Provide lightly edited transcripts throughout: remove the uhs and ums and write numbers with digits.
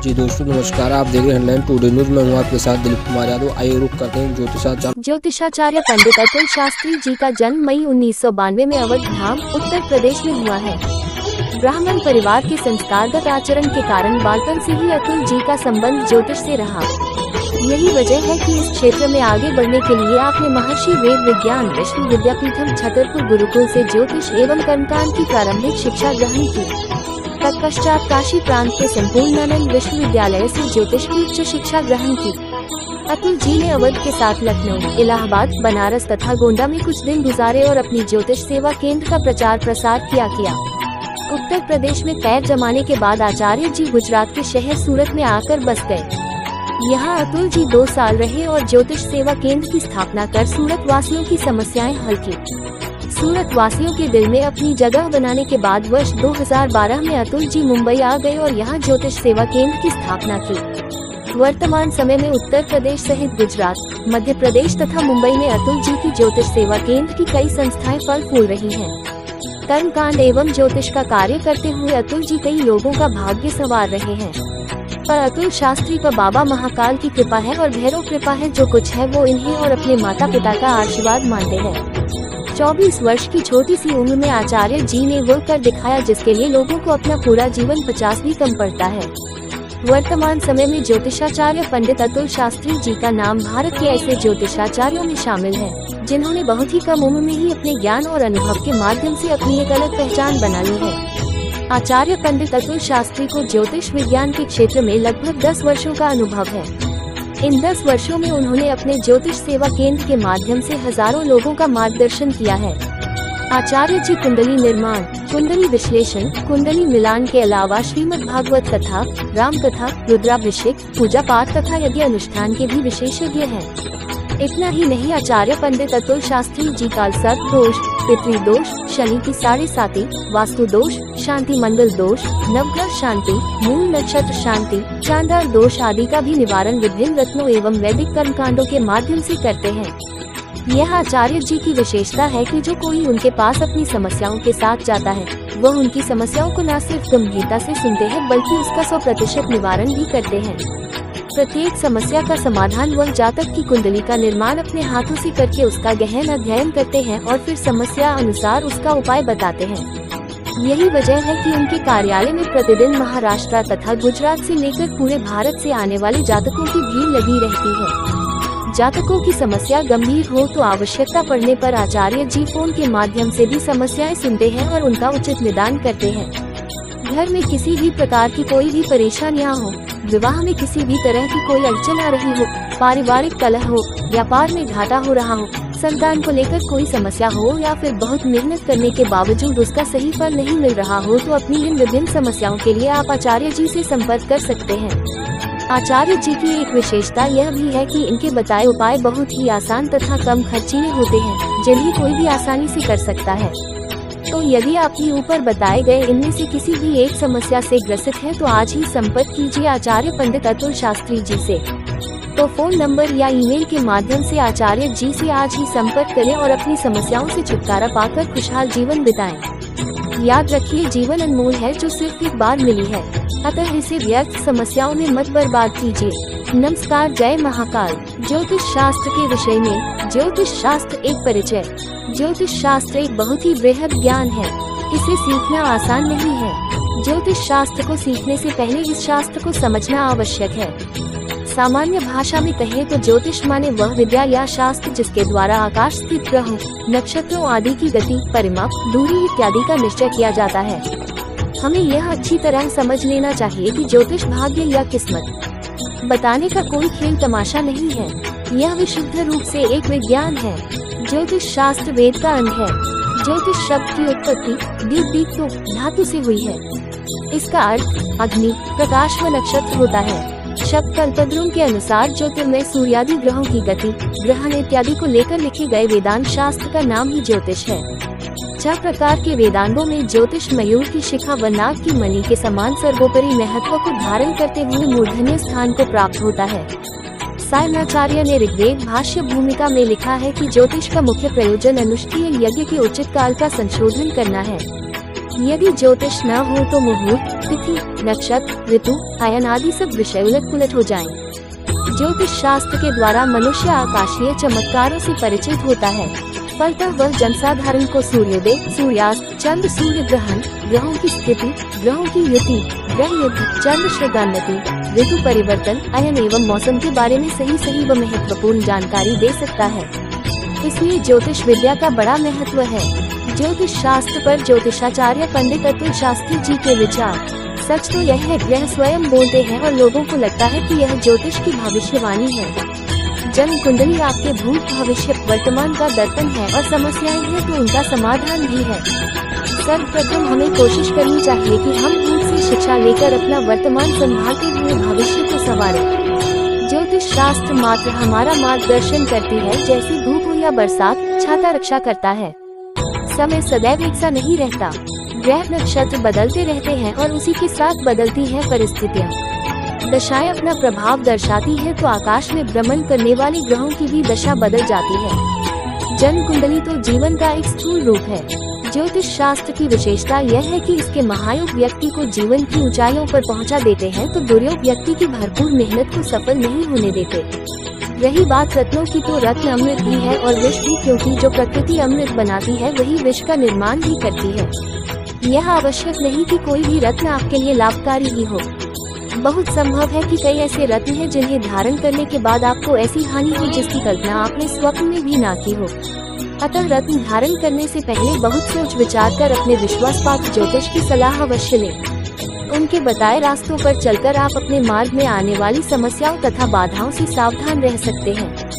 जी दोस्तों नमस्कार, आप देख रहे हैं हेडलाइन टुडे न्यूज। मैं हूं आपके साथ दिलीप कुमार यादव। आइए रुक करते हैं ज्योतिषाचार्य पंडित अतुल शास्त्री जी का जन्म मई 1992 में अवध धाम उत्तर प्रदेश में हुआ है। ब्राह्मण परिवार के संस्कारगत आचरण के कारण बालपन से ही अतुल जी का संबंध ज्योतिष से रहा। यही वजह है कि इस क्षेत्र में आगे बढ़ने के लिए आपने महर्षि वेद विज्ञान विश्वविद्यापीठम छतरपुर गुरुकुल से ज्योतिष एवं कर्मकांड की प्रारंभिक शिक्षा ग्रहण की। तत्पश्चात काशी प्रांत के संपूर्णानंद विश्वविद्यालय से ज्योतिष की उच्च शिक्षा ग्रहण की। अतुल जी ने अवध के साथ लखनऊ, इलाहाबाद, बनारस तथा गोंडा में कुछ दिन गुजारे और अपनी ज्योतिष सेवा केंद्र का प्रचार प्रसार किया। उत्तर प्रदेश में पैर जमाने के बाद आचार्य जी गुजरात के शहर सूरत में आकर बस गए। यहाँ अतुल जी 2 साल रहे और ज्योतिष सेवा केंद्र की स्थापना कर सूरत वासियों की समस्याएं हल की। सूरत वासियों के दिल में अपनी जगह बनाने के बाद वर्ष 2012 में अतुल जी मुंबई आ गए और यहाँ ज्योतिष सेवा केंद्र की स्थापना की। वर्तमान समय में उत्तर प्रदेश सहित गुजरात, मध्य प्रदेश तथा मुंबई में अतुल जी की ज्योतिष सेवा केंद्र की कई संस्थाएं फल फूल रही हैं। कर्मकांड एवं ज्योतिष का कार्य करते हुए अतुल जी कई लोगों का भाग्य संवार रहे हैं। पर अतुल शास्त्री पर बाबा महाकाल की कृपा है और भैरव कृपा है। जो कुछ है वो इन्हें और अपने माता पिता का आशीर्वाद मानते हैं। 24 वर्ष की छोटी सी उम्र में आचार्य जी ने वो कर दिखाया जिसके लिए लोगों को अपना पूरा जीवन 50 भी कम पड़ता है। वर्तमान समय में ज्योतिषाचार्य पंडित अतुल शास्त्री जी का नाम भारत के ऐसे ज्योतिषाचार्यों में शामिल है जिन्होंने बहुत ही कम उम्र में ही अपने ज्ञान और अनुभव के माध्यम से अपनी एक अलग पहचान बना ली है। आचार्य पंडित अतुल शास्त्री को ज्योतिष विज्ञान के क्षेत्र में लगभग 10 वर्षों का अनुभव है। इन 10 वर्षों में उन्होंने अपने ज्योतिष सेवा केंद्र के माध्यम से हजारों लोगों का मार्गदर्शन किया है। आचार्य जी कुंडली निर्माण, कुंडली विश्लेषण, कुंडली मिलान के अलावा श्रीमद् भागवत कथा, राम कथा, रुद्राभिषेक, पूजा पाठ तथा यज्ञ अनुष्ठान के भी विशेषज्ञ हैं। इतना ही नहीं, आचार्य पंडित अतुल शास्त्री जी काल सर्प दोष, पितृ दोष, शनि की 7.5, वास्तु दोष, शांति मंगल दोष, नवग्रह शांति, मूल नक्षत्र शांति, चांडाल दोष आदि का भी निवारण विभिन्न रत्नों एवं वैदिक कर्मकांडों के माध्यम से करते हैं। यह आचार्य जी की विशेषता है कि जो कोई उनके पास अपनी समस्याओं के साथ जाता है वह उनकी समस्याओं को न सिर्फ गंभीरता से सुनते हैं बल्कि उसका 100% निवारण भी करते हैं। प्रत्येक समस्या का समाधान वह जातक की कुंडली का निर्माण अपने हाथों से करके उसका गहन अध्ययन करते हैं और फिर समस्या अनुसार उसका उपाय बताते हैं। यही वजह है कि उनके कार्यालय में प्रतिदिन महाराष्ट्र तथा गुजरात से लेकर पूरे भारत से आने वाले जातकों की भीड़ लगी रहती है। जातकों की समस्या गंभीर हो तो आवश्यकता पड़ने पर आचार्य जी फोन के माध्यम से भी समस्याएं सुनते हैं और उनका उचित निदान करते हैं। घर में किसी भी प्रकार की कोई भी परेशानियां हो, विवाह में किसी भी तरह की कोई अड़चन आ रही हो, पारिवारिक कलह हो, व्यापार में घाटा हो रहा हो, संतान को लेकर कोई समस्या हो या फिर बहुत मेहनत करने के बावजूद उसका सही फल नहीं मिल रहा हो तो अपनी इन विभिन्न समस्याओं के लिए आप आचार्य जी से संपर्क कर सकते हैं। आचार्य जी की एक विशेषता यह भी है कि इनके बताए उपाय बहुत ही आसान तथा कम खर्चीले होते हैं जिन्हें कोई भी आसानी से कर सकता है। तो यदि आप ही ऊपर बताए गए इनमें से किसी भी एक समस्या से ग्रसित हैं तो आज ही संपर्क कीजिए आचार्य पंडित अतुल शास्त्री जी से। तो फोन नंबर या ईमेल के माध्यम से आचार्य जी से आज ही संपर्क करें और अपनी समस्याओं से छुटकारा पाकर खुशहाल जीवन बिताएं। याद रखिए, जीवन अनमोल है जो सिर्फ एक बार मिली है, अतः इसे व्यर्थ समस्याओं में मत बर्बाद कीजिए। नमस्कार, जय महाकाल। ज्योतिष शास्त्र के विषय में ज्योतिष शास्त्र एक परिचय। ज्योतिष शास्त्र एक बहुत ही बृहद ज्ञान है, इसे सीखना आसान नहीं है। ज्योतिष शास्त्र को सीखने से पहले इस शास्त्र को समझना आवश्यक है। सामान्य भाषा में कहे तो ज्योतिष माने वह विद्या या शास्त्र जिसके द्वारा आकाश स्थित ग्रहों, नक्षत्रों आदि की गति, परिमाप, दूरी इत्यादि का निश्चय किया जाता है। हमें यह अच्छी तरह समझ लेना चाहिए कि ज्योतिष भाग्य या किस्मत बताने का कोई खेल तमाशा नहीं है, यह विशुद्ध रूप से एक विज्ञान है। ज्योतिष शास्त्र वेद का अंग है। ज्योतिष शब्द की उत्पत्ति दीप धातु से हुई है। इसका अर्थ अग्नि, प्रकाश व नक्षत्र होता है। शब्द कल्पद्रुम के अनुसार ज्योतिर्मय सूर्यादि ग्रहों की गति, ग्रहण इत्यादि को लेकर लिखे गए वेदांत शास्त्र का नाम ही ज्योतिष है। 6 प्रकार के वेदांगों में ज्योतिष मयूर की शिखा व नाग की मणि के समान सर्वोपरि महत्व को धारण करते हुए मूर्धन्य स्थान को प्राप्त होता है। सायणाचार्य ने ऋग्वेद भाष्य भूमिका में लिखा है कि ज्योतिष का मुख्य प्रयोजन अनुष्ठीय यज्ञ के उचित काल का संशोधन करना है। यदि ज्योतिष न हो तो मुहूर्त, तिथि, नक्षत्र, ऋतु, अयन आदि सब विषय उलट पुलट हो जाएं। ज्योतिष शास्त्र के द्वारा मनुष्य आकाशीय चमत्कारों से परिचित होता है। फलतः वह जनसाधारण को सूर्योदय, सूर्यास्त, चंद्र सूर्य ग्रहण, ग्रहों की स्थिति, ग्रहों की युति, ग्रह युद्ध, चंद्र श्रृंगान्नति, ऋतु परिवर्तन, अयन एवं मौसम के बारे में सही व महत्वपूर्ण जानकारी दे सकता है। इसलिए ज्योतिष विद्या का बड़ा महत्व है। ज्योतिष शास्त्र पर ज्योतिषाचार्य पंडित अतुल शास्त्री जी के विचार। सच तो यह है, यह स्वयं बोलते हैं और लोगों को लगता है कि यह ज्योतिष की भविष्यवाणी है। जन्म कुंडली आपके भूत भविष्य वर्तमान का दर्पण है और समस्याएं हैं तो उनका समाधान भी है। सर्वप्रथम हमें कोशिश करनी चाहिए कि हम भूत से शिक्षा लेकर अपना वर्तमान संभालते हुए भविष्य को संवारें। ज्योतिष शास्त्र मात्र हमारा मार्गदर्शन करती है, जैसी धूप हो या बरसात, छाता रक्षा करता है। समय सदैव एक सा नहीं रहता। ग्रह नक्षत्र बदलते रहते हैं और उसी के साथ बदलती हैं परिस्थितियाँ। दशाएं अपना प्रभाव दर्शाती है तो आकाश में भ्रमण करने वाले ग्रहों की भी दशा बदल जाती है। जन्म कुंडली तो जीवन का एक स्थूल रूप है। ज्योतिष शास्त्र की विशेषता यह है कि इसके महायोग व्यक्ति को जीवन की ऊंचाइयों पर पहुंचा देते हैं तो दुर्योग व्यक्ति की भरपूर मेहनत को सफल नहीं होने देते। रही बात रत्नों की, तो रत्न अमृत भी है और विष भी, क्योंकि जो प्रकृति अमृत बनाती है वही विष का निर्माण भी करती है। यह आवश्यक नहीं कि कोई भी रत्न आपके लिए लाभकारी ही हो। बहुत संभव है कि कई ऐसे रत्न हैं जिन्हें धारण करने के बाद आपको ऐसी हानि हो जिसकी कल्पना आपने स्वप्न में भी ना की हो। अतः रत्न धारण करने से पहले बहुत सोच विचार कर अपने विश्वासपात्र ज्योतिष की सलाह अवश्य लें। उनके बताए रास्तों पर चलकर आप अपने मार्ग में आने वाली समस्याओं तथा बाधाओं से सावधान रह सकते हैं।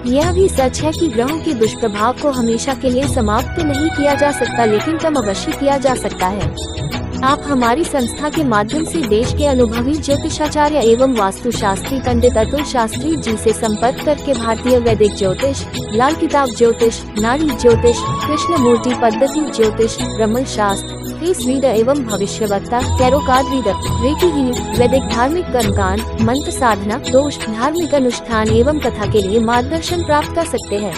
यह भी सच है कि ग्रहों के दुष्प्रभाव को हमेशा के लिए समाप्त तो नहीं किया जा सकता, लेकिन कम अवश्य किया जा सकता है। आप हमारी संस्था के माध्यम से देश के अनुभवी ज्योतिषाचार्य एवं वास्तुशास्त्री पंडित अतुल शास्त्री जी से संपर्क करके भारतीय वैदिक ज्योतिष, लाल किताब ज्योतिष, नाड़ी ज्योतिष, कृष्ण मूर्ति पद्धति ज्योतिष, ब्रह्मण शास्त्र, फेस रीडर एवं भविष्यवक्ता, कैरो कार्ड रीडर, रेकी हीलिंग, वैदिक धार्मिक कर्मकांड, मंत्र साधना, दोष, धार्मिक अनुष्ठान एवं कथा के लिए मार्गदर्शन प्राप्त कर सकते हैं।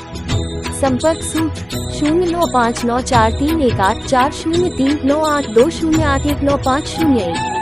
संपर्क सूत्र 09594318403982081950